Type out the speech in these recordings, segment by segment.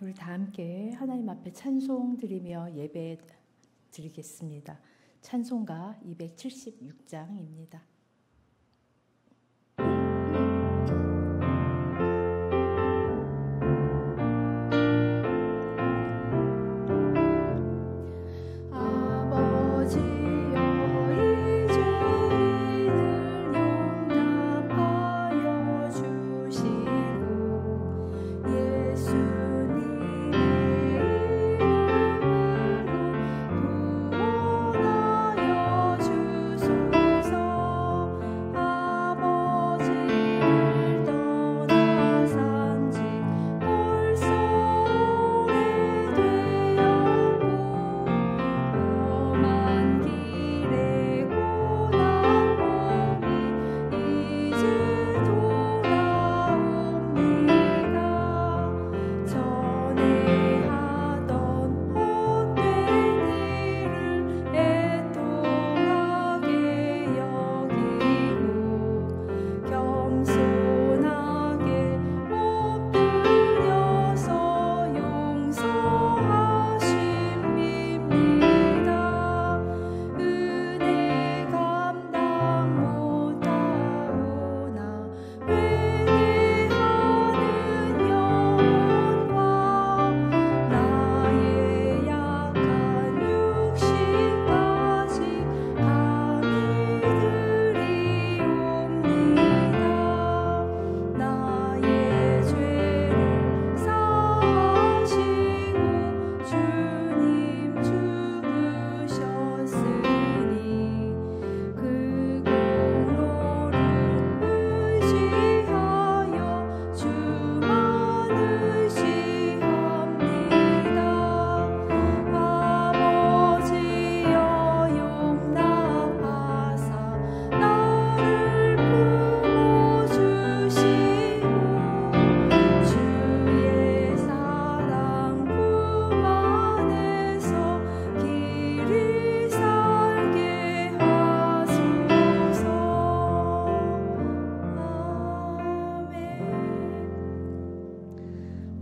우리 다 함께 하나님 앞에 찬송 드리며 예배 드리겠습니다. 찬송가 276장입니다.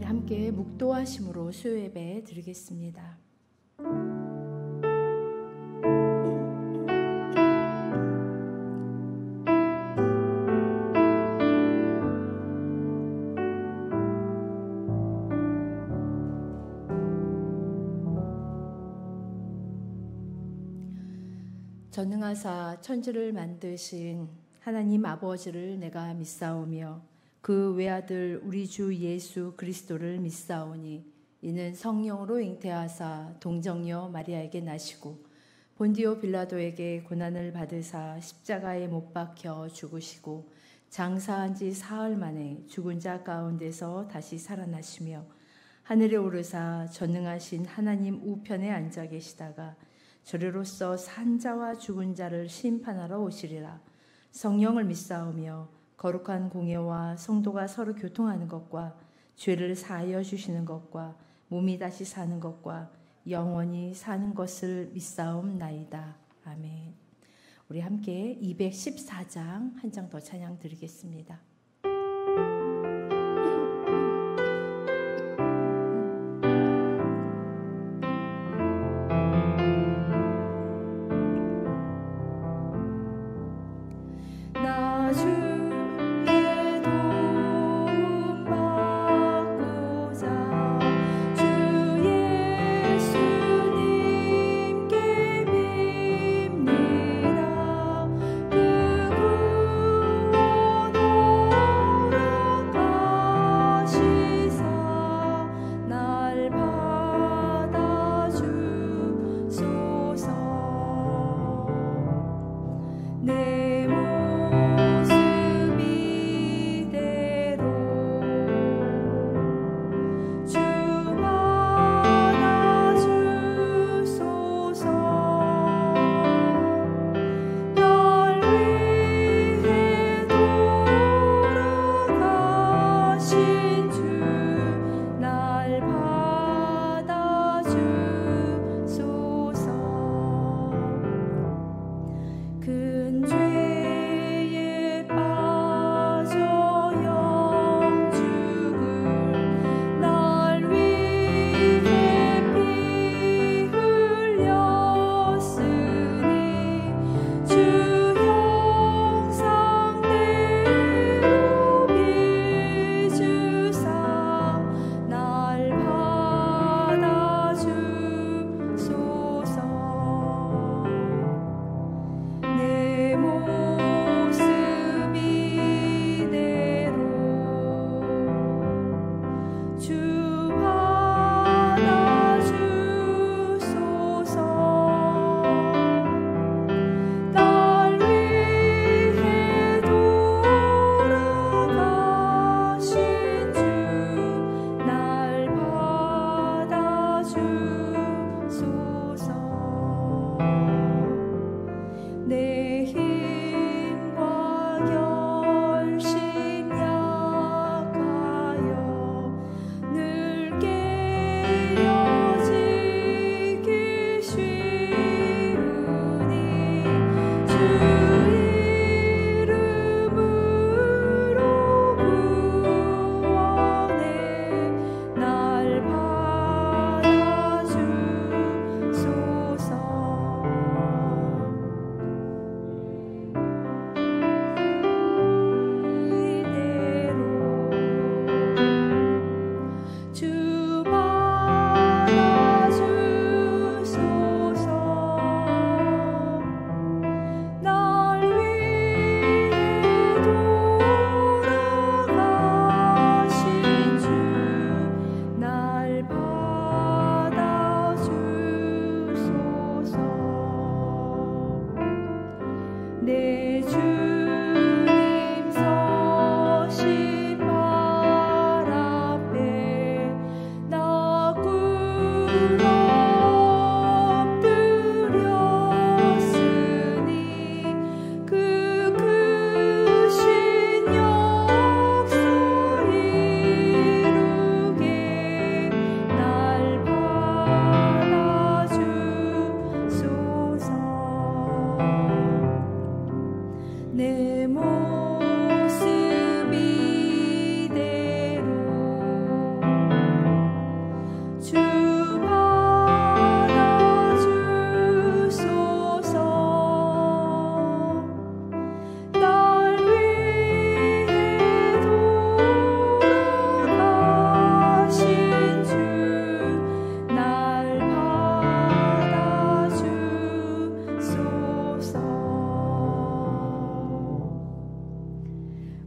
함께 묵도하심으로 수요 예배 드리겠습니다. 전능하사 천지를 만드신 하나님 아버지를 내가 믿사오며 그 외아들 우리 주 예수 그리스도를 믿사오니 이는 성령으로 잉태하사 동정녀 마리아에게 나시고 본디오 빌라도에게 고난을 받으사 십자가에 못 박혀 죽으시고 장사한 지 사흘 만에 죽은 자 가운데서 다시 살아나시며 하늘에 오르사 전능하신 하나님 우편에 앉아 계시다가 저리로서 산 자와 죽은 자를 심판하러 오시리라. 성령을 믿사오며 거룩한 공예와 성도가 서로 교통하는 것과 죄를 사하여 주시는 것과 몸이 다시 사는 것과 영원히 사는 것을 믿사옵나이다. 아멘. 우리 함께 214장 한 장 더 찬양 드리겠습니다. 주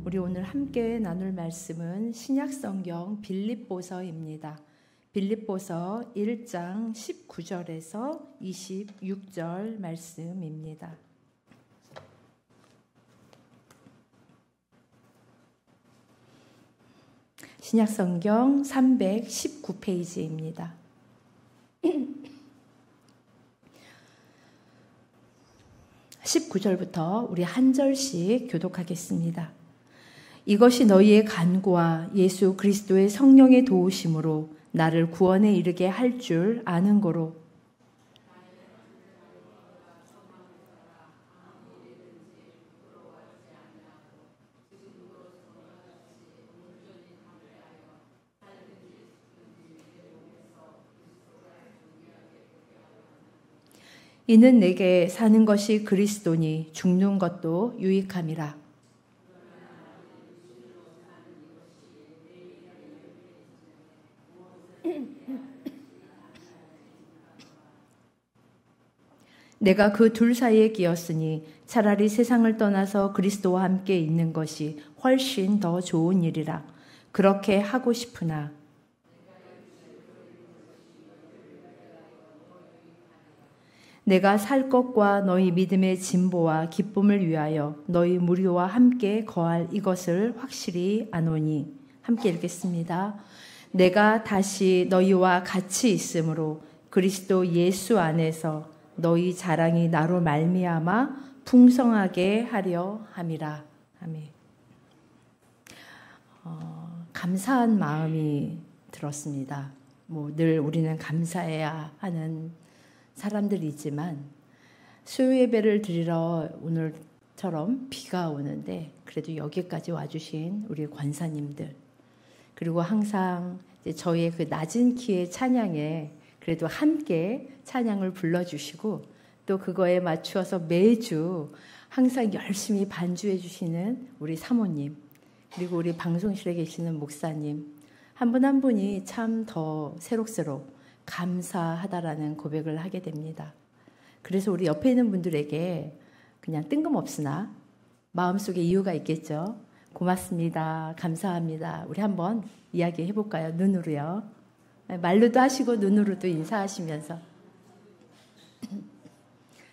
우리 오늘 함께 나눌 말씀은 신약성경 빌립보서입니다. 빌립보서 1장 19절에서 26절 말씀입니다. 신약성경 319페이지입니다. 19절부터 우리 한 절씩 교독하겠습니다. 이것이 너희의 간구와 예수 그리스도의 성령의 도우심으로 나를 구원에 이르게 할 줄 아는 거로 이는 내게 사는 것이 그리스도니 죽는 것도 유익함이라. 내가 그 둘 사이에 끼었으니 차라리 세상을 떠나서 그리스도와 함께 있는 것이 훨씬 더 좋은 일이라. 그렇게 하고 싶으나 내가 살 것과 너희 믿음의 진보와 기쁨을 위하여 너희 무리와 함께 거할 이것을 확실히 아노니. 함께 읽겠습니다. 내가 다시 너희와 같이 있으므로 그리스도 예수 안에서 너희 자랑이 나로 말미암아 풍성하게 하려 함이라. 아멘. 감사한 마음이 들었습니다. 늘 우리는 감사해야 하는 사람들이지만 수요 예배를 드리러 오늘처럼 비가 오는데 그래도 여기까지 와주신 우리 권사님들, 그리고 항상 저희의 그 낮은 키의 찬양에 그래도 함께 찬양을 불러주시고 또 그거에 맞추어서 매주 항상 열심히 반주해 주시는 우리 사모님, 그리고 우리 방송실에 계시는 목사님 한 분 한 분이 참 더 새록새록 감사하다라는 고백을 하게 됩니다. 그래서 우리 옆에 있는 분들에게 그냥 뜬금없으나 마음속에 이유가 있겠죠. 고맙습니다. 감사합니다. 우리 한번 이야기해 볼까요? 눈으로요. 말로도 하시고 눈으로도 인사하시면서.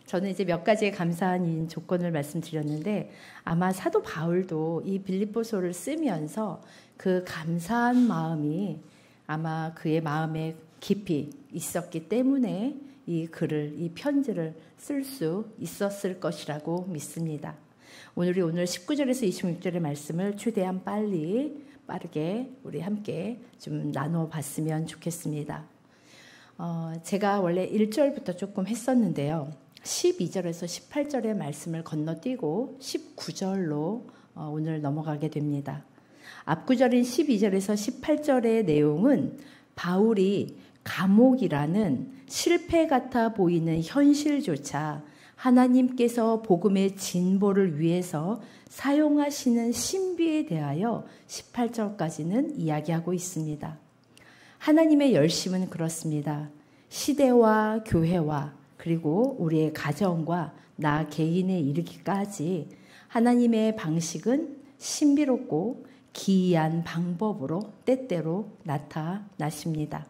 저는 이제 몇 가지의 감사한 조건을 말씀드렸는데 아마 사도 바울도 이 빌립보서를 쓰면서 그 감사한 마음이 아마 그의 마음에 깊이 있었기 때문에 이 글을, 이 편지를 쓸 수 있었을 것이라고 믿습니다. 오늘 19절에서 26절의 말씀을 최대한 빠르게 우리 함께 좀 나눠봤으면 좋겠습니다. 제가 원래 1절부터 조금 했었는데요. 12절에서 18절의 말씀을 건너뛰고 19절로 오늘 넘어가게 됩니다. 앞구절인 12절에서 18절의 내용은 바울이 감옥이라는 실패 같아 보이는 현실조차 하나님께서 복음의 진보를 위해서 사용하시는 신비에 대하여 18절까지는 이야기하고 있습니다. 하나님의 열심은 그렇습니다. 시대와 교회와 그리고 우리의 가정과 나 개인에 이르기까지 하나님의 방식은 신비롭고 기이한 방법으로 때때로 나타나십니다.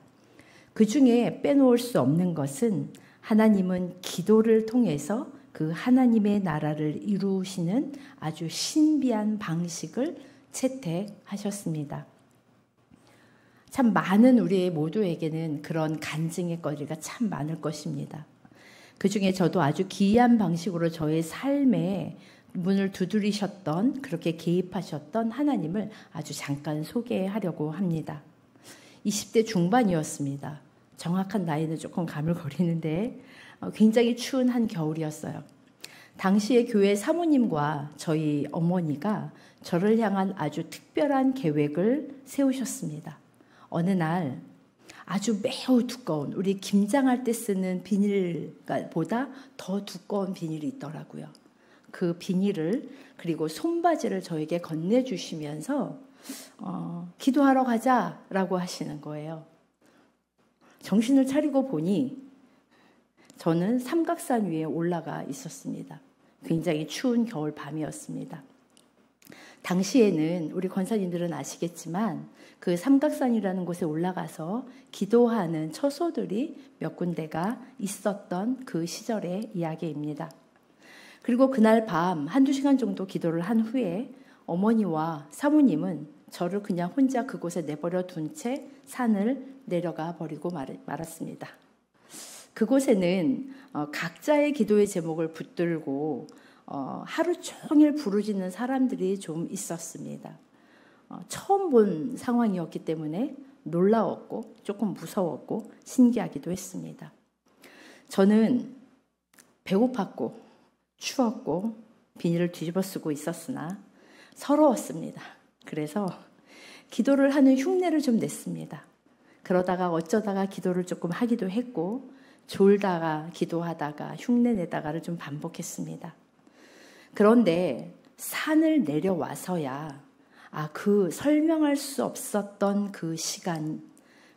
그 중에 빼놓을 수 없는 것은 하나님은 기도를 통해서 그 하나님의 나라를 이루시는 아주 신비한 방식을 채택하셨습니다. 참 많은 우리 모두에게는 그런 간증의 거리가 참 많을 것입니다. 그 중에 저도 아주 기이한 방식으로 저의 삶에 문을 두드리셨던, 그렇게 개입하셨던 하나님을 아주 잠깐 소개하려고 합니다. 20대 중반이었습니다. 정확한 나이는 조금 가물거리는데 굉장히 추운 한 겨울이었어요. 당시에 교회 사모님과 저희 어머니가 저를 향한 아주 특별한 계획을 세우셨습니다. 어느 날 아주 매우 두꺼운, 우리 김장할 때 쓰는 비닐보다 더 두꺼운 비닐이 있더라고요. 그 비닐을, 그리고 손바지를 저에게 건네주시면서 기도하러 가자라고 하시는 거예요. 정신을 차리고 보니 저는 삼각산 위에 올라가 있었습니다. 굉장히 추운 겨울 밤이었습니다. 당시에는 우리 권사님들은 아시겠지만 그 삼각산이라는 곳에 올라가서 기도하는 처소들이 몇 군데가 있었던 그 시절의 이야기입니다. 그리고 그날 밤 한두 시간 정도 기도를 한 후에 어머니와 사모님은 저를 그냥 혼자 그곳에 내버려 둔 채 산을 내려가 버리고 말았습니다. 그곳에는 각자의 기도의 제목을 붙들고 하루 종일 부르짖는 사람들이 좀 있었습니다. 처음 본 상황이었기 때문에 놀라웠고 조금 무서웠고 신기하기도 했습니다. 저는 배고팠고 추웠고 비닐을 뒤집어 쓰고 있었으나 서러웠습니다. 그래서 기도를 하는 흉내를 좀 냈습니다. 그러다가 어쩌다가 기도를 조금 하기도 했고 졸다가 기도하다가 흉내내다가를 좀 반복했습니다. 그런데 산을 내려와서야 그 설명할 수 없었던 그 시간,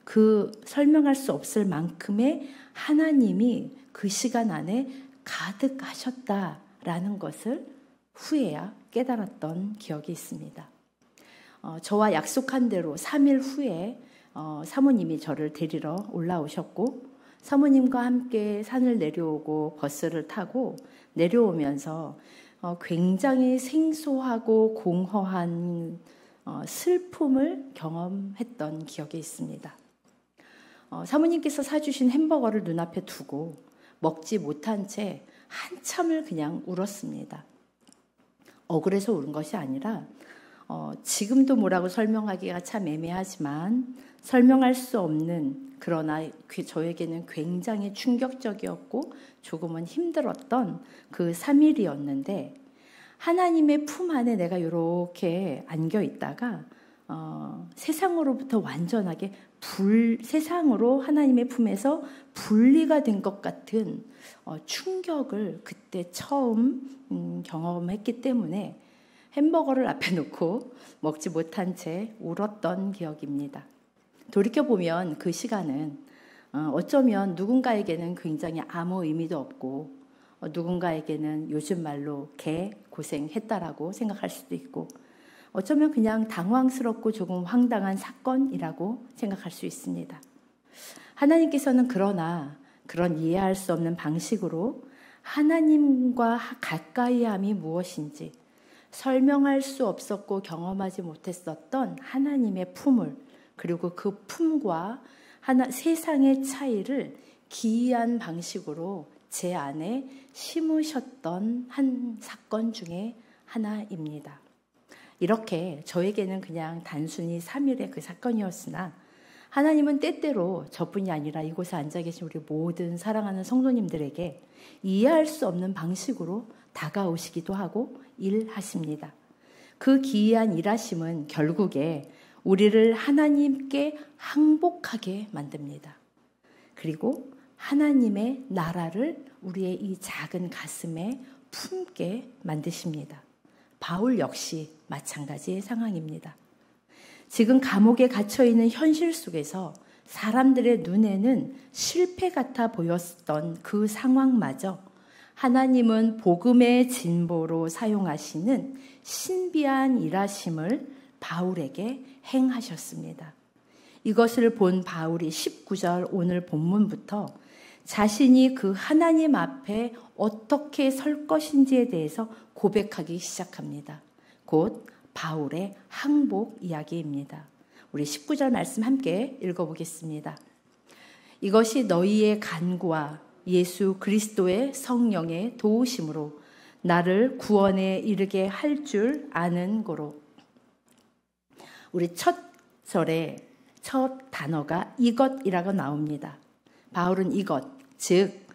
그 설명할 수 없을 만큼의 하나님이 그 시간 안에 가득하셨다라는 것을 후에야 깨달았던 기억이 있습니다. 저와 약속한 대로 3일 후에 사모님이 저를 데리러 올라오셨고 사모님과 함께 산을 내려오고 버스를 타고 내려오면서 굉장히 생소하고 공허한 슬픔을 경험했던 기억이 있습니다. 사모님께서 사주신 햄버거를 눈앞에 두고 먹지 못한 채 한참을 그냥 울었습니다. 억울해서 울은 것이 아니라 지금도 뭐라고 설명하기가 참 애매하지만 설명할 수 없는, 그러나 저에게는 굉장히 충격적이었고 조금은 힘들었던 그 3일이었는데 하나님의 품 안에 내가 이렇게 안겨 있다가 세상으로부터 완전하게 세상으로 하나님의 품에서 분리가 된 것 같은 충격을 그때 처음 경험했기 때문에 햄버거를 앞에 놓고 먹지 못한 채 울었던 기억입니다. 돌이켜보면 그 시간은 어쩌면 누군가에게는 굉장히 아무 의미도 없고 누군가에게는 요즘 말로 개 고생했다라고 생각할 수도 있고 어쩌면 그냥 당황스럽고 조금 황당한 사건이라고 생각할 수 있습니다. 하나님께서는 그러나 그런 이해할 수 없는 방식으로 하나님과 가까이함이 무엇인지 설명할 수 없었고 경험하지 못했었던 하나님의 품을, 그리고 그 품과 세상의 차이를 기이한 방식으로 제 안에 심으셨던 한 사건 중에 하나입니다. 이렇게 저에게는 그냥 단순히 3일의 그 사건이었으나 하나님은 때때로 저뿐이 아니라 이곳에 앉아 계신 우리 모든 사랑하는 성도님들에게 이해할 수 없는 방식으로 다가오시기도 하고 일하십니다. 그 기이한 일하심은 결국에 우리를 하나님께 항복하게 만듭니다. 그리고 하나님의 나라를 우리의 이 작은 가슴에 품게 만드십니다. 바울 역시 마찬가지의 상황입니다. 지금 감옥에 갇혀있는 현실 속에서 사람들의 눈에는 실패 같아 보였던 그 상황마저 하나님은 복음의 진보로 사용하시는 신비한 일하심을 바울에게 행하셨습니다. 이것을 본 바울이 19절 오늘 본문부터 자신이 그 하나님 앞에 어떻게 설 것인지에 대해서 고백하기 시작합니다. 곧 바울의 항복 이야기입니다. 우리 19절 말씀 함께 읽어보겠습니다. 이것이 너희의 간구와 예수 그리스도의 성령의 도우심으로 나를 구원에 이르게 할 줄 아는 고로. 우리 첫 절에 첫 단어가 이것이라고 나옵니다. 바울은 이것, 즉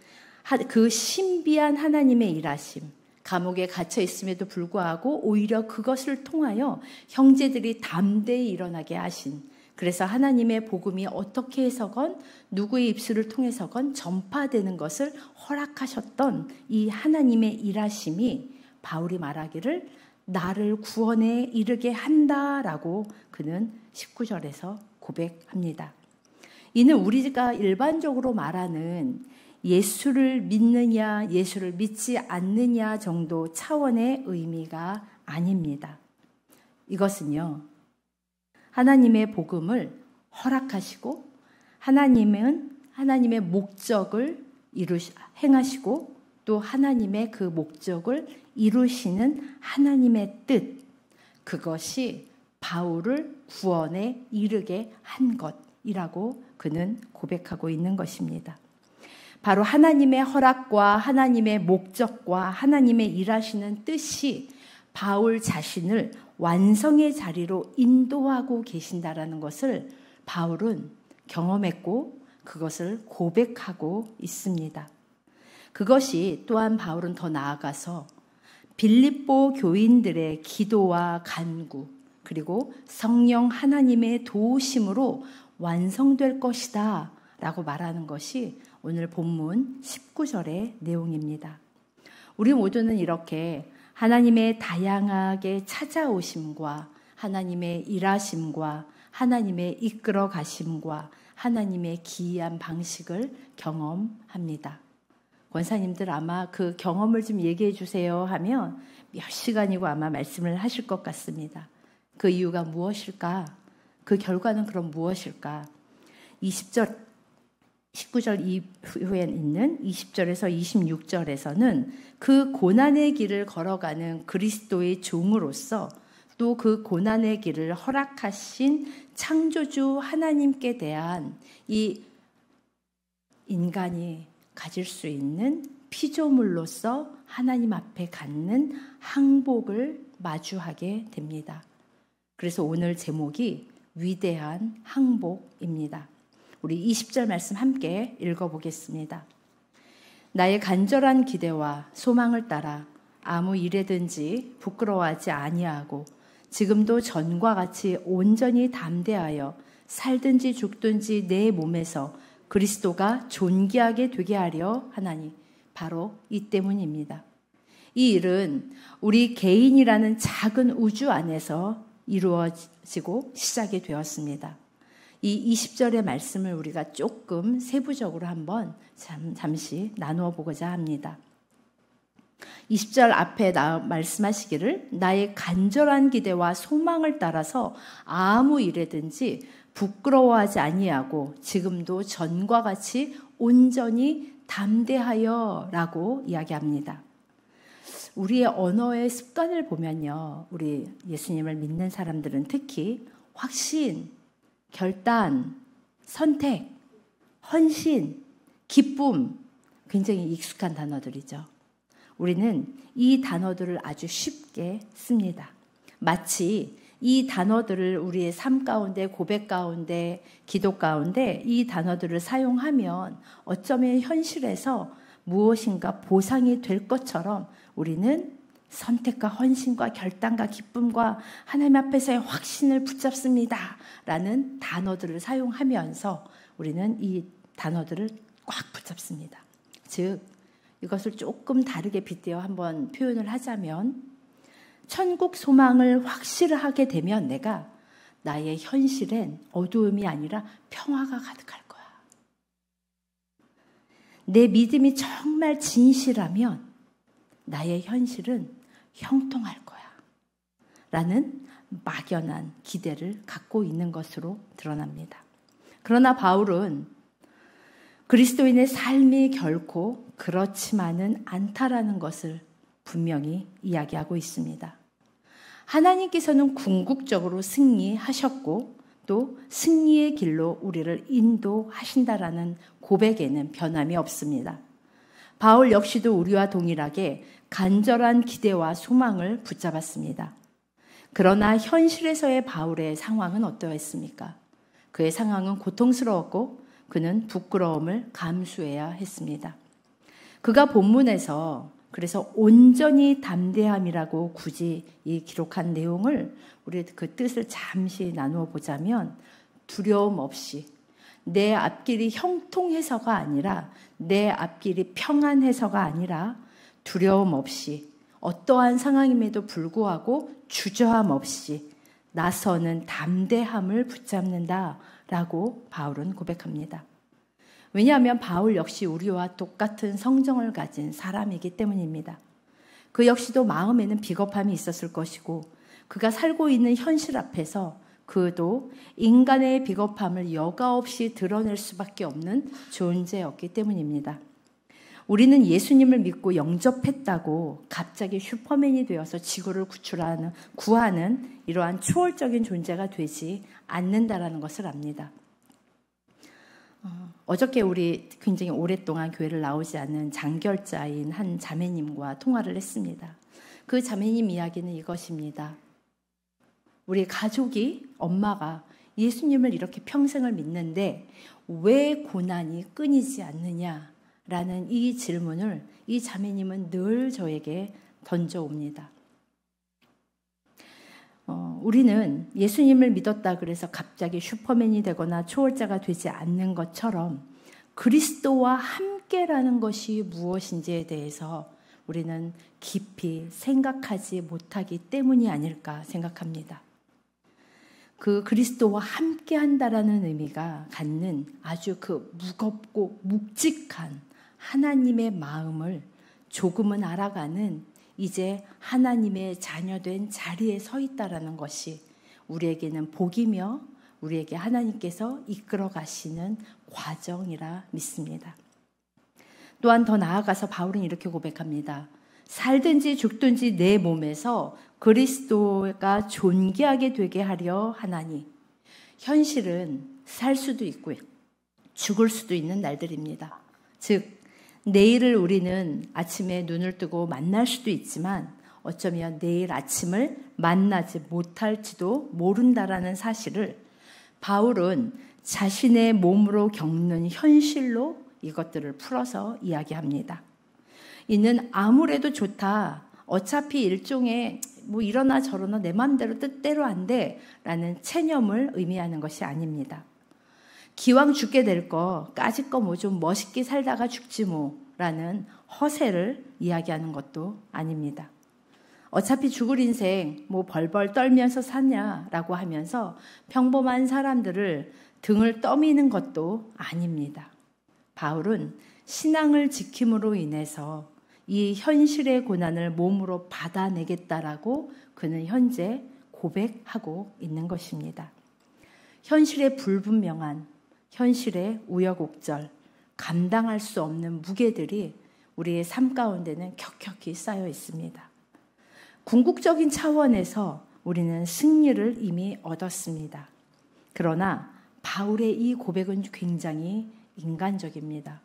그 신비한 하나님의 일하심, 감옥에 갇혀 있음에도 불구하고 오히려 그것을 통하여 형제들이 담대히 일어나게 하신, 그래서 하나님의 복음이 어떻게 해서건 누구의 입술을 통해서건 전파되는 것을 허락하셨던 이 하나님의 일하심이 바울이 말하기를 나를 구원에 이르게 한다라고 그는 19절에서 고백합니다. 이는 우리가 일반적으로 말하는 예수를 믿느냐 예수를 믿지 않느냐 정도 차원의 의미가 아닙니다. 이것은요, 하나님의 복음을 허락하시고 하나님은 하나님의 목적을 행하시고 또 하나님의 그 목적을 이루시는 하나님의 뜻, 그것이 바울을 구원에 이르게 한 것이라고 그는 고백하고 있는 것입니다. 바로 하나님의 허락과 하나님의 목적과 하나님의 일하시는 뜻이 바울 자신을 완성의 자리로 인도하고 계신다라는 것을 바울은 경험했고 그것을 고백하고 있습니다. 그것이 또한 바울은 더 나아가서 빌립보 교인들의 기도와 간구 그리고 성령 하나님의 도우심으로 완성될 것이다 라고 말하는 것이 오늘 본문 19절의 내용입니다. 우리 모두는 이렇게 하나님의 다양하게 찾아오심과 하나님의 일하심과 하나님의 이끌어 가심과 하나님의 기이한 방식을 경험합니다. 권사님들 아마 그 경험을 좀 얘기해 주세요 하면 몇 시간이고 아마 말씀을 하실 것 같습니다. 그 이유가 무엇일까? 그 결과는 그럼 무엇일까? 19절 이후에 있는 20절에서 26절에서는 그 고난의 길을 걸어가는 그리스도의 종으로서 또 그 고난의 길을 허락하신 창조주 하나님께 대한 이 인간이 가질 수 있는 피조물로서 하나님 앞에 갖는 항복을 마주하게 됩니다. 그래서 오늘 제목이 위대한 항복입니다. 우리 20절 말씀 함께 읽어보겠습니다. 나의 간절한 기대와 소망을 따라 아무 일에든지 부끄러워하지 아니하고 지금도 전과 같이 온전히 담대하여 살든지 죽든지 내 몸에서 그리스도가 존귀하게 되게 하려 하나니 바로 이 때문입니다. 이 일은 우리 개인이라는 작은 우주 안에서 이루어지고 시작이 되었습니다. 이 20절의 말씀을 우리가 조금 세부적으로 한번 잠시 나누어 보고자 합니다. 20절 앞에 말씀하시기를 나의 간절한 기대와 소망을 따라서 아무 일에든지 부끄러워하지 아니하고 지금도 전과 같이 온전히 담대하여 라고 이야기합니다. 우리의 언어의 습관을 보면요, 우리 예수님을 믿는 사람들은 특히 확신, 결단, 선택, 헌신, 기쁨, 굉장히 익숙한 단어들이죠. 우리는 이 단어들을 아주 쉽게 씁니다. 마치 이 단어들을 우리의 삶 가운데, 고백 가운데, 기도 가운데 이 단어들을 사용하면 어쩌면 현실에서 무엇인가 보상이 될 것처럼 우리는 선택과 헌신과 결단과 기쁨과 하나님 앞에서의 확신을 붙잡습니다 라는 단어들을 사용하면서 우리는 이 단어들을 꽉 붙잡습니다. 즉 이것을 조금 다르게 빗대어 한번 표현을 하자면 천국 소망을 확실하게 되면 내가 나의 현실엔 어두움이 아니라 평화가 가득할 거야. 내 믿음이 정말 진실하면 나의 현실은 형통할 거야 라는 막연한 기대를 갖고 있는 것으로 드러납니다. 그러나 바울은 그리스도인의 삶이 결코 그렇지만은 않다라는 것을 분명히 이야기하고 있습니다. 하나님께서는 궁극적으로 승리하셨고 또 승리의 길로 우리를 인도하신다라는 고백에는 변함이 없습니다. 바울 역시도 우리와 동일하게 간절한 기대와 소망을 붙잡았습니다. 그러나 현실에서의 바울의 상황은 어떠했습니까? 그의 상황은 고통스러웠고 그는 부끄러움을 감수해야 했습니다. 그가 본문에서 그래서 온전히 담대함이라고 굳이 이 기록한 내용을 우리 그 뜻을 잠시 나누어 보자면, 두려움 없이, 내 앞길이 형통해서가 아니라, 내 앞길이 평안해서가 아니라 두려움 없이, 어떠한 상황임에도 불구하고 주저함 없이 나서는 담대함을 붙잡는다라고 바울은 고백합니다. 왜냐하면 바울 역시 우리와 똑같은 성정을 가진 사람이기 때문입니다. 그 역시도 마음에는 비겁함이 있었을 것이고, 그가 살고 있는 현실 앞에서 그도 인간의 비겁함을 여과 없이 드러낼 수밖에 없는 존재였기 때문입니다. 우리는 예수님을 믿고 영접했다고 갑자기 슈퍼맨이 되어서 지구를 구하는 이러한 초월적인 존재가 되지 않는다라는 것을 압니다. 어저께 우리 굉장히 오랫동안 교회를 나오지 않는 장결자인 한 자매님과 통화를 했습니다. 그 자매님 이야기는 이것입니다. 우리 가족이, 엄마가 예수님을 이렇게 평생을 믿는데 왜 고난이 끊이지 않느냐라는 이 질문을 이 자매님은 늘 저에게 던져옵니다. 우리는 예수님을 믿었다 그래서 갑자기 슈퍼맨이 되거나 초월자가 되지 않는 것처럼 그리스도와 함께라는 것이 무엇인지에 대해서 우리는 깊이 생각하지 못하기 때문이 아닐까 생각합니다. 그 그리스도와 함께한다라는 의미가 갖는 아주 그 무겁고 묵직한 하나님의 마음을 조금은 알아가는, 이제 하나님의 자녀된 자리에 서 있다라는 것이 우리에게는 복이며 우리에게 하나님께서 이끌어 가시는 과정이라 믿습니다. 또한 더 나아가서 바울은 이렇게 고백합니다. 살든지 죽든지 내 몸에서 그리스도가 존귀하게 되게 하려 하나니. 현실은 살 수도 있고요, 죽을 수도 있는 날들입니다. 즉 내일을 우리는 아침에 눈을 뜨고 만날 수도 있지만 어쩌면 내일 아침을 만나지 못할지도 모른다라는 사실을 바울은 자신의 몸으로 겪는 현실로 이것들을 풀어서 이야기합니다. 이는 아무래도 좋다, 어차피 일종의 뭐 이러나 저러나 내 마음대로 뜻대로 안 돼 라는 체념을 의미하는 것이 아닙니다. 기왕 죽게 될 거 까짓 거 뭐 좀 멋있게 살다가 죽지 뭐 라는 허세를 이야기하는 것도 아닙니다. 어차피 죽을 인생 뭐 벌벌 떨면서 사냐라고 하면서 평범한 사람들을 등을 떠미는 것도 아닙니다. 바울은 신앙을 지킴으로 인해서 이 현실의 고난을 몸으로 받아내겠다라고 그는 현재 고백하고 있는 것입니다. 현실의 불분명한, 현실의 우여곡절, 감당할 수 없는 무게들이 우리의 삶 가운데는 격격히 쌓여 있습니다. 궁극적인 차원에서 우리는 승리를 이미 얻었습니다. 그러나 바울의 이 고백은 굉장히 인간적입니다.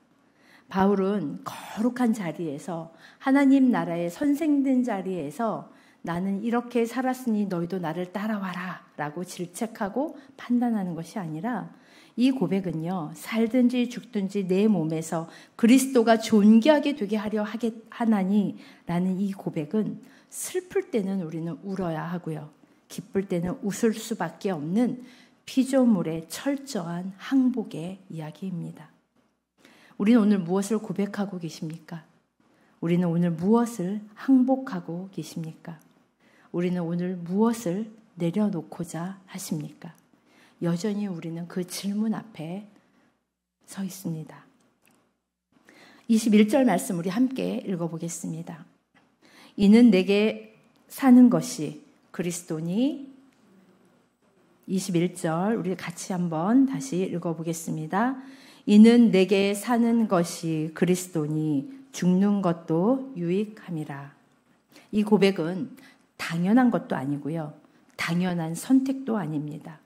바울은 거룩한 자리에서, 하나님 나라의 선생된 자리에서 나는 이렇게 살았으니 너희도 나를 따라와라 라고 질책하고 판단하는 것이 아니라, 이 고백은요, 살든지 죽든지 내 몸에서 그리스도가 존귀하게 되게 하려 하나니 라는 이 고백은 슬플 때는 우리는 울어야 하고요, 기쁠 때는 웃을 수밖에 없는 피조물의 철저한 항복의 이야기입니다. 우리는 오늘 무엇을 고백하고 계십니까? 우리는 오늘 무엇을 항복하고 계십니까? 우리는 오늘 무엇을 내려놓고자 하십니까? 여전히 우리는 그 질문 앞에 서 있습니다. 21절 말씀 우리 함께 읽어보겠습니다. 이는 내게 사는 것이 그리스도니. 21절 우리 같이 한번 다시 읽어보겠습니다. 이는 내게 사는 것이 그리스도니 죽는 것도 유익함이라. 이 고백은 당연한 것도 아니고요, 당연한 선택도 아닙니다.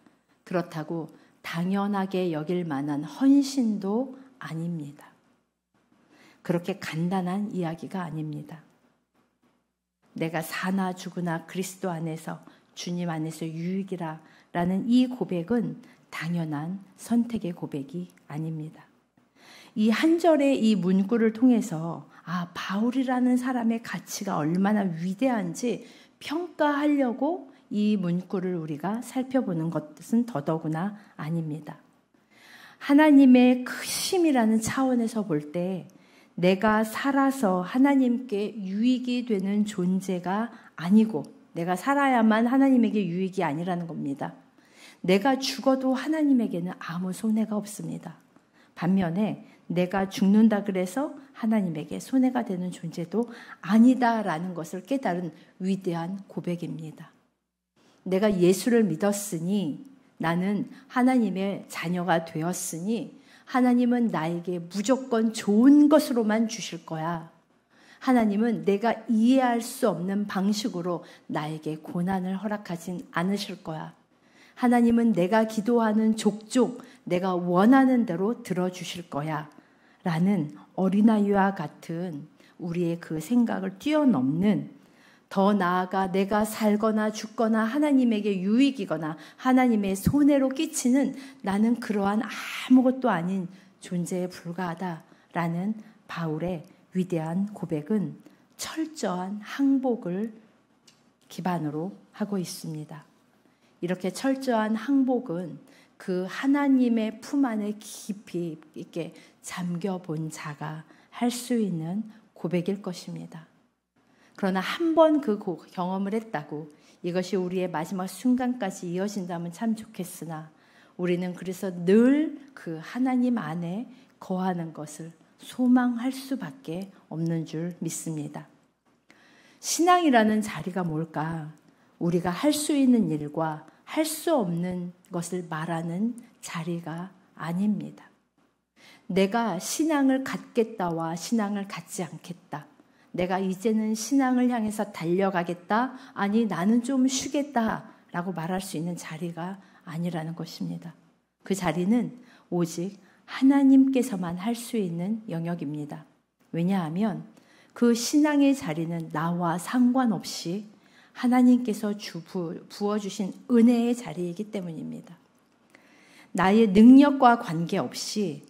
그렇다고 당연하게 여길 만한 헌신도 아닙니다. 그렇게 간단한 이야기가 아닙니다. 내가 사나 죽으나 그리스도 안에서, 주님 안에서 유익이라 라는 이 고백은 당연한 선택의 고백이 아닙니다. 이 한 절의 이 문구를 통해서 바울이라는 사람의 가치가 얼마나 위대한지 평가하려고 이 문구를 우리가 살펴보는 것은 더더구나 아닙니다. 하나님의 크심이라는 차원에서 볼 때 내가 살아서 하나님께 유익이 되는 존재가 아니고 내가 살아야만 하나님에게 유익이 아니라는 겁니다. 내가 죽어도 하나님에게는 아무 손해가 없습니다. 반면에 내가 죽는다 그래서 하나님에게 손해가 되는 존재도 아니다라는 것을 깨달은 위대한 고백입니다. 내가 예수를 믿었으니 나는 하나님의 자녀가 되었으니 하나님은 나에게 무조건 좋은 것으로만 주실 거야. 하나님은 내가 이해할 수 없는 방식으로 나에게 고난을 허락하진 않으실 거야. 하나님은 내가 기도하는 족족 내가 원하는 대로 들어주실 거야. 라는 어린아이와 같은 우리의 그 생각을 뛰어넘는, 더 나아가 내가 살거나 죽거나 하나님에게 유익이거나 하나님의 손해로 끼치는 나는 그러한 아무것도 아닌 존재에 불과하다라는 바울의 위대한 고백은 철저한 항복을 기반으로 하고 있습니다. 이렇게 철저한 항복은 그 하나님의 품 안에 깊이 있게 잠겨본 자가 할 수 있는 고백일 것입니다. 그러나 한 번 그 경험을 했다고 이것이 우리의 마지막 순간까지 이어진다면 참 좋겠으나 우리는 그래서 늘 그 하나님 안에 거하는 것을 소망할 수밖에 없는 줄 믿습니다. 신앙이라는 자리가 뭘까? 우리가 할 수 있는 일과 할 수 없는 것을 말하는 자리가 아닙니다. 내가 신앙을 갖겠다와 신앙을 갖지 않겠다. 내가 이제는 신앙을 향해서 달려가겠다. 아니 나는 좀 쉬겠다라고 말할 수 있는 자리가 아니라는 것입니다. 그 자리는 오직 하나님께서만 할 수 있는 영역입니다. 왜냐하면 그 신앙의 자리는 나와 상관없이 하나님께서 부어주신 은혜의 자리이기 때문입니다. 나의 능력과 관계없이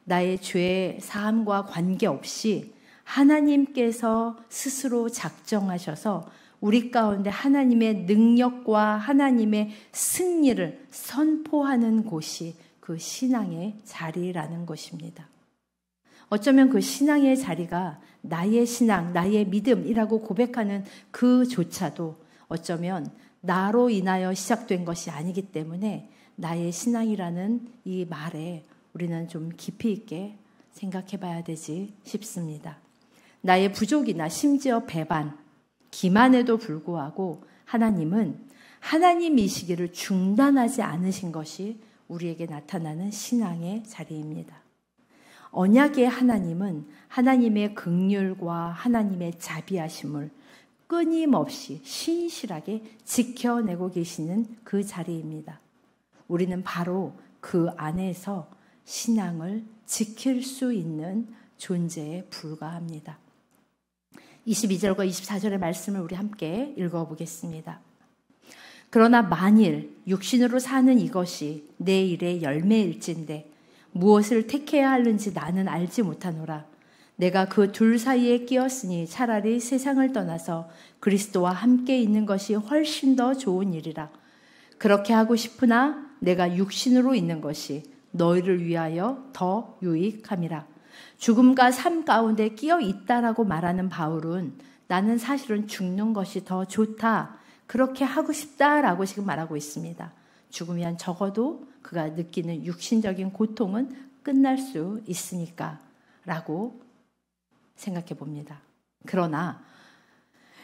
나의 죄 사함과 관계없이 하나님께서 스스로 작정하셔서 우리 가운데 하나님의 능력과 하나님의 승리를 선포하는 곳이 그 신앙의 자리라는 것입니다. 어쩌면 그 신앙의 자리가 나의 신앙, 나의 믿음이라고 고백하는 그조차도 어쩌면 나로 인하여 시작된 것이 아니기 때문에 나의 신앙이라는 이 말에 우리는 좀 깊이 있게 생각해 봐야 되지 싶습니다. 나의 부족이나 심지어 배반, 기만에도 불구하고 하나님은 하나님이시기를 중단하지 않으신 것이 우리에게 나타나는 신앙의 자리입니다. 언약의 하나님은 하나님의 긍휼과 하나님의 자비하심을 끊임없이 신실하게 지켜내고 계시는 그 자리입니다. 우리는 바로 그 안에서 신앙을 지킬 수 있는 존재에 불과합니다. 22절과 24절의 말씀을 우리 함께 읽어보겠습니다. 그러나 만일 육신으로 사는 이것이 내 일의 열매일진데 무엇을 택해야 하는지 나는 알지 못하노라. 내가 그 둘 사이에 끼었으니 차라리 세상을 떠나서 그리스도와 함께 있는 것이 훨씬 더 좋은 일이라. 그렇게 하고 싶으나 내가 육신으로 있는 것이 너희를 위하여 더 유익함이라. 죽음과 삶 가운데 끼어 있다라고 말하는 바울은 나는 사실은 죽는 것이 더 좋다. 그렇게 하고 싶다라고 지금 말하고 있습니다. 죽으면 적어도 그가 느끼는 육신적인 고통은 끝날 수 있으니까 라고 생각해 봅니다. 그러나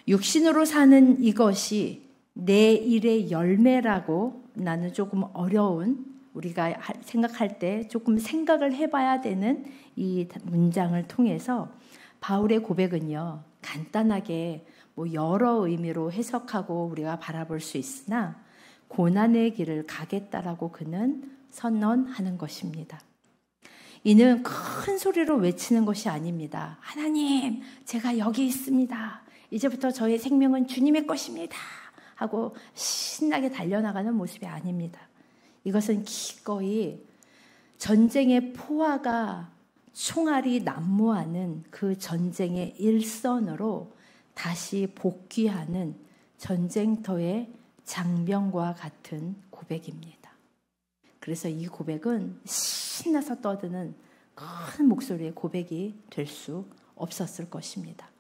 육신으로 사는 이것이 내 일의 열매라고 나는 조금 어려운, 우리가 생각할 때 조금 생각을 해봐야 되는 이 문장을 통해서 바울의 고백은요, 간단하게 여러 의미로 해석하고 우리가 바라볼 수 있으나 고난의 길을 가겠다라고 그는 선언하는 것입니다. 이는 큰 소리로 외치는 것이 아닙니다. 하나님, 제가 여기 있습니다. 이제부터 저의 생명은 주님의 것입니다. 하고 신나게 달려나가는 모습이 아닙니다. 이것은 기꺼이 전쟁의 포화가 총알이 난무하는 그 전쟁의 일선으로 다시 복귀하는 전쟁터의 장병과 같은 고백입니다. 그래서 이 고백은 신나서 떠드는 큰 목소리의 고백이 될 수 없었을 것입니다.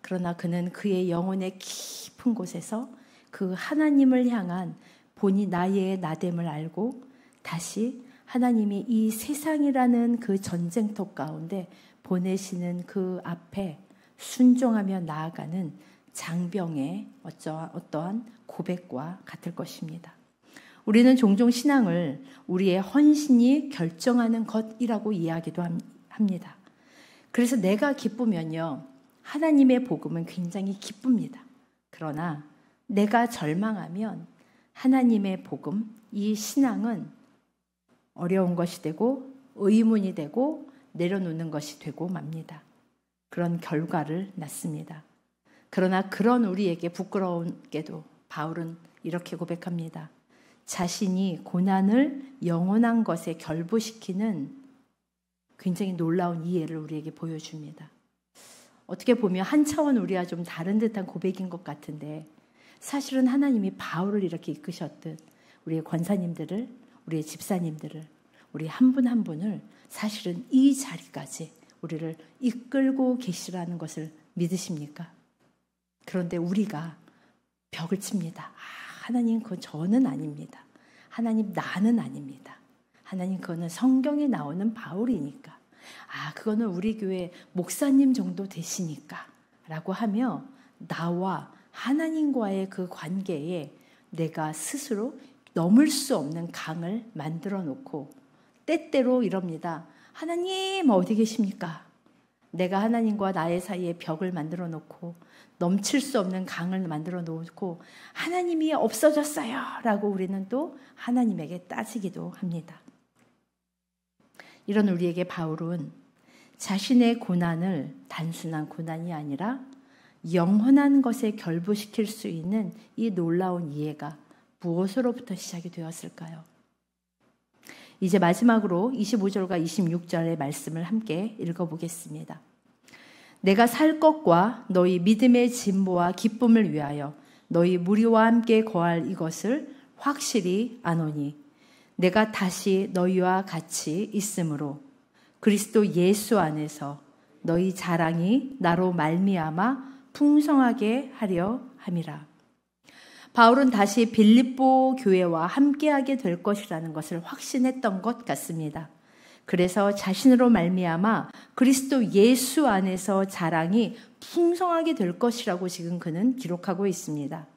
그러나 그는 그의 영혼의 깊은 곳에서 그 하나님을 향한 본이 나의 나됨을 알고 다시 하나님이 이 세상이라는 그 전쟁터 가운데 보내시는 그 앞에 순종하며 나아가는 장병의 어떠한 고백과 같을 것입니다. 우리는 종종 신앙을 우리의 헌신이 결정하는 것이라고 이야기도 합니다. 그래서 내가 기쁘면요, 하나님의 복음은 굉장히 기쁩니다. 그러나 내가 절망하면 하나님의 복음, 이 신앙은 어려운 것이 되고 의문이 되고 내려놓는 것이 되고 맙니다. 그런 결과를 낳습니다. 그러나 그런 우리에게 부끄러운게도 바울은 이렇게 고백합니다. 자신이 고난을 영원한 것에 결부시키는 굉장히 놀라운 이해를 우리에게 보여줍니다. 어떻게 보면 한 차원 우리와 좀 다른 듯한 고백인 것 같은데 사실은 하나님이 바울을 이렇게 이끄셨듯 우리의 권사님들을, 우리의 집사님들을, 우리 한 분 한 분을 사실은 이 자리까지 우리를 이끌고 계시라는 것을 믿으십니까? 그런데 우리가 벽을 칩니다. 하나님 그건 저는 아닙니다. 하나님 나는 아닙니다. 하나님 그거는 성경에 나오는 바울이니까. 그거는 우리 교회 목사님 정도 되시니까 라고 하며 나와 하나님과의 그 관계에 내가 스스로 넘을 수 없는 강을 만들어 놓고 때때로 이럽니다. 하나님 어디 계십니까? 내가 하나님과 나의 사이에 벽을 만들어 놓고 넘칠 수 없는 강을 만들어 놓고 하나님이 없어졌어요 라고 우리는 또 하나님에게 따지기도 합니다. 이런 우리에게 바울은 자신의 고난을 단순한 고난이 아니라 영원한 것에 결부시킬 수 있는 이 놀라운 이해가 무엇으로부터 시작이 되었을까요? 이제 마지막으로 25절과 26절의 말씀을 함께 읽어보겠습니다. 내가 살 것과 너희 믿음의 진보와 기쁨을 위하여 너희 무리와 함께 거할 이것을 확실히 아노니 내가 다시 너희와 같이 있으므로 그리스도 예수 안에서 너희 자랑이 나로 말미암아 풍성하게 하려 함이라. 바울은 다시 빌립보 교회와 함께하게 될 것이라는 것을 확신했던 것 같습니다. 그래서 자신으로 말미암아 그리스도 예수 안에서 자랑이 풍성하게 될 것이라고 지금 그는 기록하고 있습니다.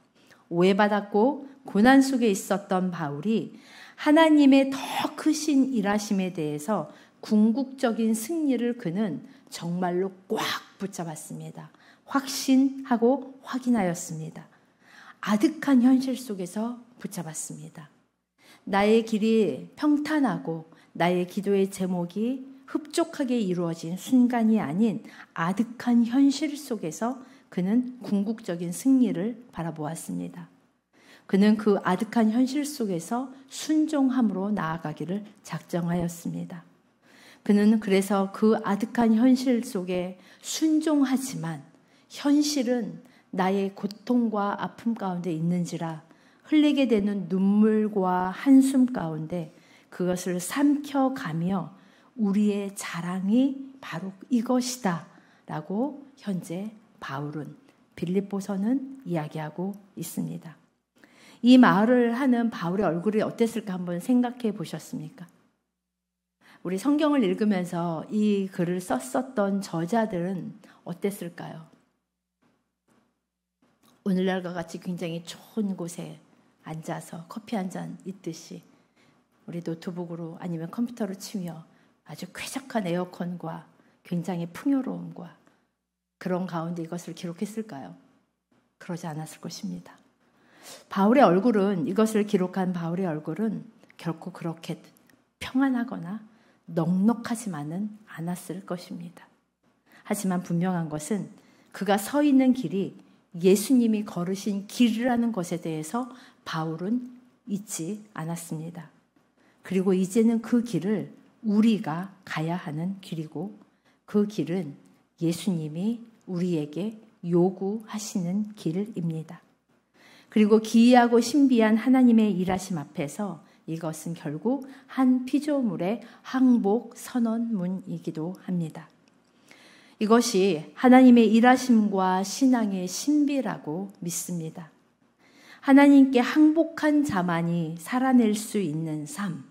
오해받았고 고난 속에 있었던 바울이 하나님의 더 크신 일하심에 대해서 궁극적인 승리를 그는 정말로 꽉 붙잡았습니다. 확신하고 확인하였습니다. 아득한 현실 속에서 붙잡았습니다. 나의 길이 평탄하고 나의 기도의 제목이 흡족하게 이루어진 순간이 아닌 아득한 현실 속에서 그는 궁극적인 승리를 바라보았습니다. 그는 그 아득한 현실 속에서 순종함으로 나아가기를 작정하였습니다. 그는 그래서 그 아득한 현실 속에 순종하지만 현실은 나의 고통과 아픔 가운데 있는지라 흘리게 되는 눈물과 한숨 가운데 그것을 삼켜가며 우리의 자랑이 바로 이것이다 라고 현재 바울은 빌립보서는 이야기하고 있습니다. 이 말을 하는 바울의 얼굴이 어땠을까 한번 생각해 보셨습니까? 우리 성경을 읽으면서 이 글을 썼었던 저자들은 어땠을까요? 오늘날과 같이 굉장히 좋은 곳에 앉아서 커피 한 잔 있듯이 우리 노트북으로 아니면 컴퓨터로 치며 아주 쾌적한 에어컨과 굉장히 풍요로움과 그런 가운데 이것을 기록했을까요? 그러지 않았을 것입니다. 바울의 얼굴은, 이것을 기록한 바울의 얼굴은 결코 그렇게 평안하거나 넉넉하지만은 않았을 것입니다. 하지만 분명한 것은 그가 서 있는 길이 예수님이 걸으신 길이라는 것에 대해서 바울은 잊지 않았습니다. 그리고 이제는 그 길을 우리가 가야 하는 길이고 그 길은 예수님이 우리에게 요구하시는 길입니다. 그리고 기이하고 신비한 하나님의 일하심 앞에서 이것은 결국 한 피조물의 항복 선언문이기도 합니다. 이것이 하나님의 일하심과 신앙의 신비라고 믿습니다. 하나님께 항복한 자만이 살아낼 수 있는 삶,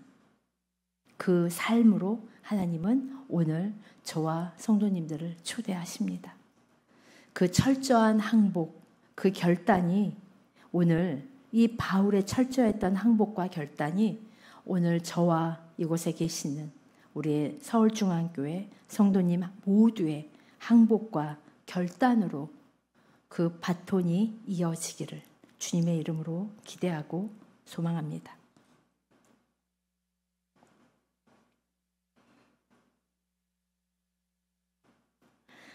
그 삶으로 하나님은 오늘 저와 성도님들을 초대하십니다. 그 철저한 항복, 그 결단이 오늘 이 바울의 철저했던 항복과 결단이 오늘 저와 이곳에 계시는 우리의 서울중앙교회 성도님 모두의 항복과 결단으로 그 바톤이 이어지기를 주님의 이름으로 기대하고 소망합니다.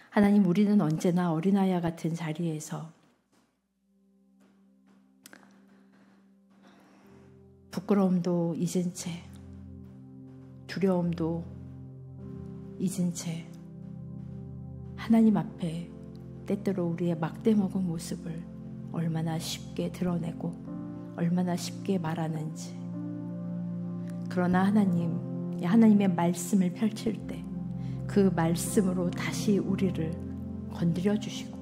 하나님, 우리는 언제나 어린아이와 같은 자리에서 부끄러움도 잊은 채, 두려움도 잊은 채 하나님 앞에 때때로 우리의 막대먹은 모습을 얼마나 쉽게 드러내고 얼마나 쉽게 말하는지. 그러나 하나님의 말씀을 펼칠 때 그 말씀으로 다시 우리를 건드려 주시고,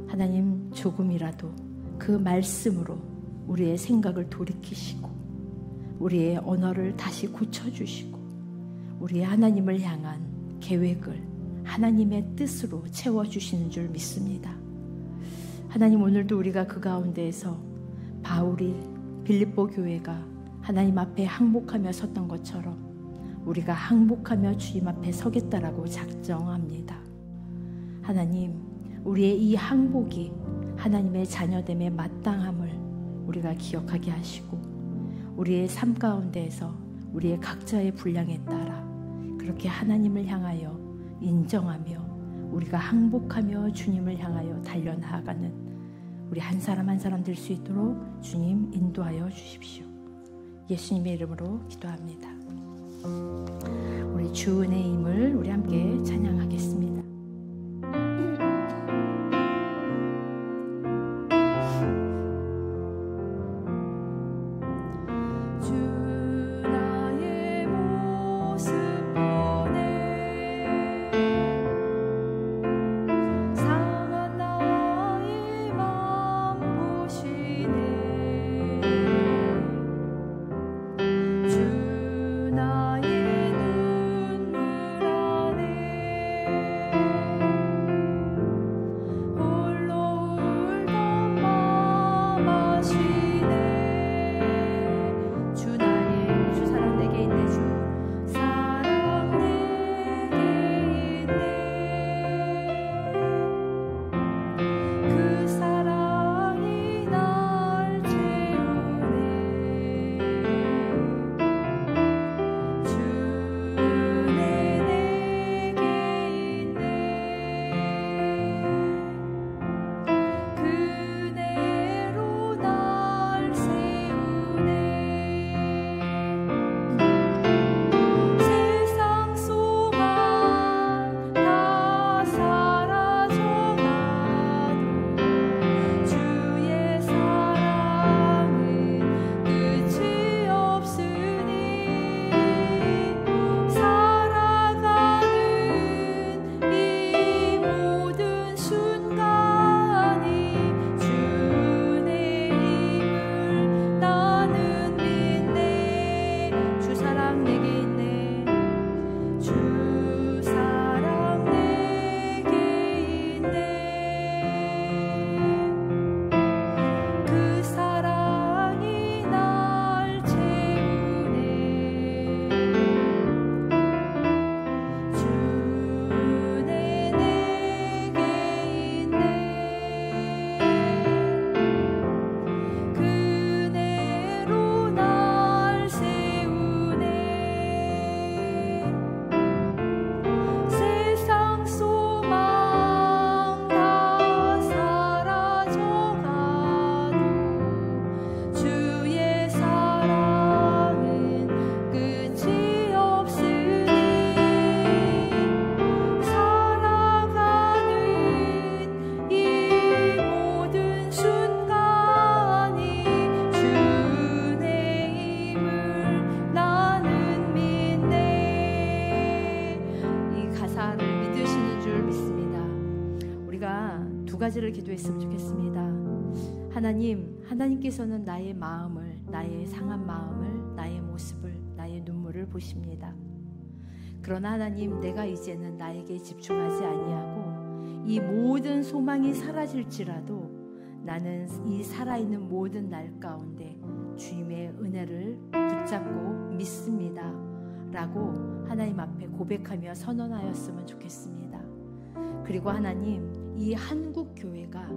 하나님 조금이라도 그 말씀으로 우리의 생각을 돌이키시고 우리의 언어를 다시 고쳐주시고 우리의 하나님을 향한 계획을 하나님의 뜻으로 채워주시는 줄 믿습니다. 하나님, 오늘도 우리가 그 가운데에서 바울이 빌립보 교회가 하나님 앞에 항복하며 섰던 것처럼 우리가 항복하며 주님 앞에 서겠다라고 작정합니다. 하나님, 우리의 이 항복이 하나님의 자녀됨의 마땅함을 우리가 기억하게 하시고 우리의 삶 가운데에서 우리의 각자의 분량에 따라 그렇게 하나님을 향하여 인정하며 우리가 항복하며 주님을 향하여 달려나가는 우리 한 사람 한 사람 될 수 있도록 주님 인도하여 주십시오. 예수님의 이름으로 기도합니다. 우리 주 은혜임을 우리 함께 찬양하겠습니다. 주 나의 눈물 안에 가지를 기도했으면 좋겠습니다. 하나님께서는 나의 마음을, 나의 상한 마음을, 나의 모습을, 나의 눈물을 보십니다. 그러나 하나님, 내가 이제는 나에게 집중하지 아니하고 이 모든 소망이 사라질지라도 나는 이 살아있는 모든 날 가운데 주님의 은혜를 붙잡고 믿습니다 라고 하나님 앞에 고백하며 선언하였으면 좋겠습니다. 그리고 하나님, 이 한국교회가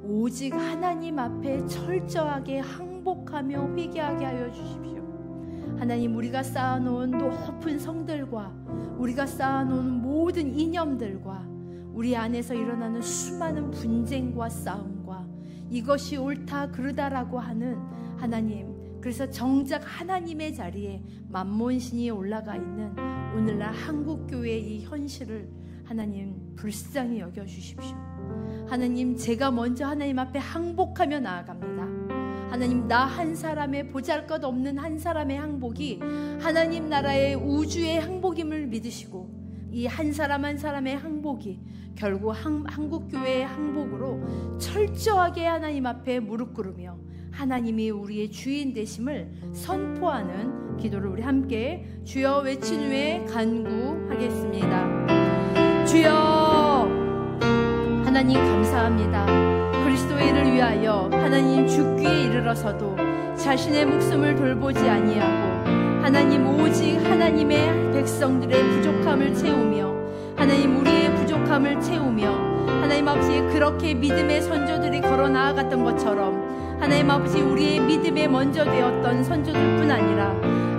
오직 하나님 앞에 철저하게 항복하며 회개하게 하여 주십시오. 하나님, 우리가 쌓아놓은 높은 성들과 우리가 쌓아놓은 모든 이념들과 우리 안에서 일어나는 수많은 분쟁과 싸움과 이것이 옳다 그르다라고 하는 하나님, 그래서 정작 하나님의 자리에 만몬신이 올라가 있는 오늘날 한국교회의 이 현실을 하나님 불쌍히 여겨주십시오. 하나님, 제가 먼저 하나님 앞에 항복하며 나아갑니다. 하나님, 나 한 사람의 보잘것없는 한 사람의 항복이 하나님 나라의 우주의 항복임을 믿으시고 이 한 사람 한 사람의 항복이 결국 한국교회의 항복으로 철저하게 하나님 앞에 무릎 꿇으며 하나님이 우리의 주인 되심을 선포하는 기도를 우리 함께 주여 외친 후에 간구하겠습니다. 주여, 하나님 감사합니다. 그리스도의 일을 위하여 하나님 죽기에 이르러서도 자신의 목숨을 돌보지 아니하고 하나님 오직 하나님의 백성들의 부족함을 채우며 하나님 우리의 부족함을 채우며 하나님 아버지 그렇게 믿음의 선조들이 걸어 나아갔던 것처럼 하나님 아버지 우리의 믿음에 먼저 되었던 선조들뿐 아니라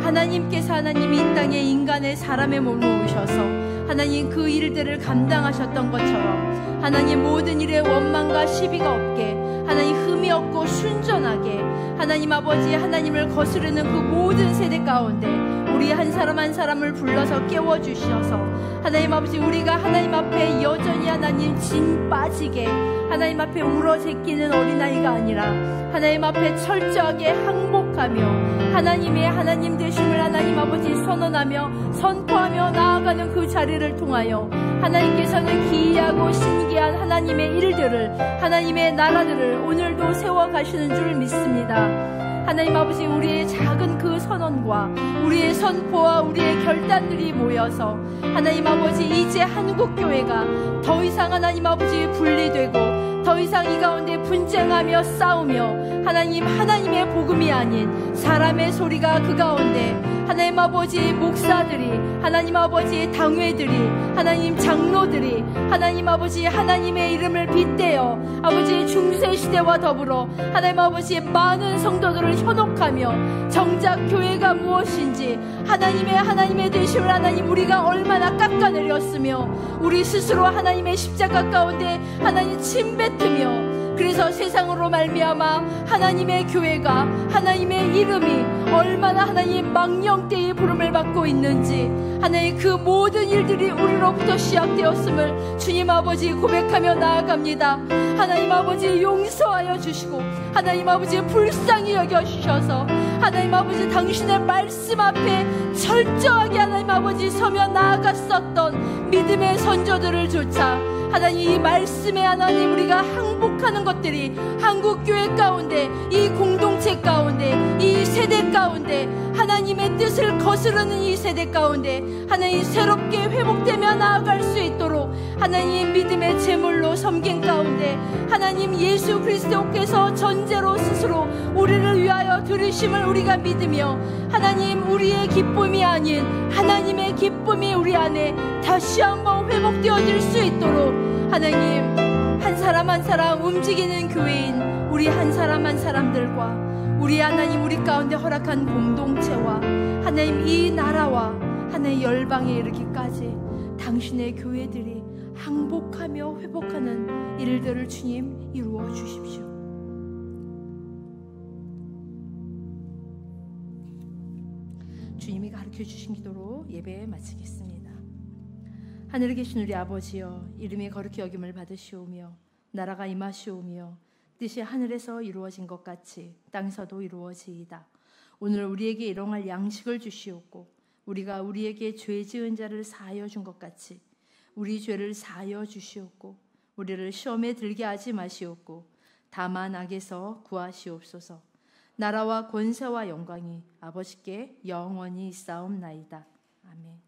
하나님께서 하나님 이 땅에 인간의 사람의 몸으로 오셔서 하나님 그 일들을 감당하셨던 것처럼 하나님 모든 일에 원망과 시비가 없게 하나님 흠이 없고 순전하게 하나님 아버지 하나님을 거스르는 그 모든 세대 가운데 우리 한 사람 한 사람을 불러서 깨워주셔서 하나님 아버지 우리가 하나님 앞에 여전히 하나님 진 빠지게 하나님 앞에 울어 제끼는 어린아이가 아니라 하나님 앞에 철저하게 항복하며 하나님의 하나님 되심을 하나님 아버지 선언하며 선포하며 나아가는 그 자리를 통하여 하나님께서는 기이하고 신기한 하나님의 일들을 하나님의 나라들을 오늘도 세워가시는 줄 믿습니다. 하나님 아버지 우리의 작은 그 선언과 우리의 선포와 우리의 결단들이 모여서 하나님 아버지 이제 한국교회가 더 이상 하나님 아버지 분리되고 더 이상 이 가운데 분쟁하며 싸우며 하나님의 복음이 아닌 사람의 소리가 그 가운데 하나님 아버지 목사들이 하나님 아버지 당회들이 하나님 장로들이 하나님 아버지 하나님의 이름을 빗대어 아버지 중세시대와 더불어 하나님 아버지 많은 성도들을 현혹하며 정작 교회가 무엇인지 하나님의 되심을 하나님 우리가 얼마나 깎아내렸으며 우리 스스로 하나님의 십자가 가운데 하나님 침뱉으며 그래서 세상으로 말미암아 하나님의 교회가 하나님의 이름이 얼마나 하나님 망령되이 부름을 받고 있는지 하나님 그 모든 일들이 우리로부터 시작되었음을 주님 아버지 고백하며 나아갑니다. 하나님 아버지 용서하여 주시고 하나님 아버지 불쌍히 여겨주셔서 하나님 아버지 당신의 말씀 앞에 철저하게 하나님 아버지 서며 나아갔었던 믿음의 선조들을 조차 하나님 이 말씀에 하나님 우리가 항복하는 것들이 한국교회 가운데 이 공동체 가운데 이 세대 가운데 하나님의 뜻을 거스르는 이 세대 가운데 하나님 새롭게 회복되며 나아갈 수 있도록 하나님 믿음의 제물로 섬긴 가운데 하나님 예수 그리스도께서 전제로 스스로 우리를 위하여 들으심을 우리가 믿으며 하나님 우리의 기쁨이 아닌 하나님의 기쁨이 우리 안에 다시 한번 회복되어질 수 있도록 하나님 한 사람 한 사람 움직이는 교회인 우리 한 사람 한 사람들과 우리 하나님 우리 가운데 허락한 공동체와 하나님 이 나라와 하나님 열방에 이르기까지 당신의 교회들이 항복하며 회복하는 일들을 주님 이루어 주십시오. 주님이 가르쳐 주신 기도로 예배 마치겠습니다. 하늘에 계신 우리 아버지여 이름이 거룩히 여김을 받으시오며 나라가 임하시오며 뜻이 하늘에서 이루어진 것 같이 땅에서도 이루어지이다. 오늘 우리에게 일용할 양식을 주시옵고 우리가 우리에게 죄 지은 자를 사하여 준 것 같이 우리 죄를 사하여 주시옵고 우리를 시험에 들게 하지 마시옵고 다만 악에서 구하시옵소서. 나라와 권세와 영광이 아버지께 영원히 있사옵나이다. 아멘.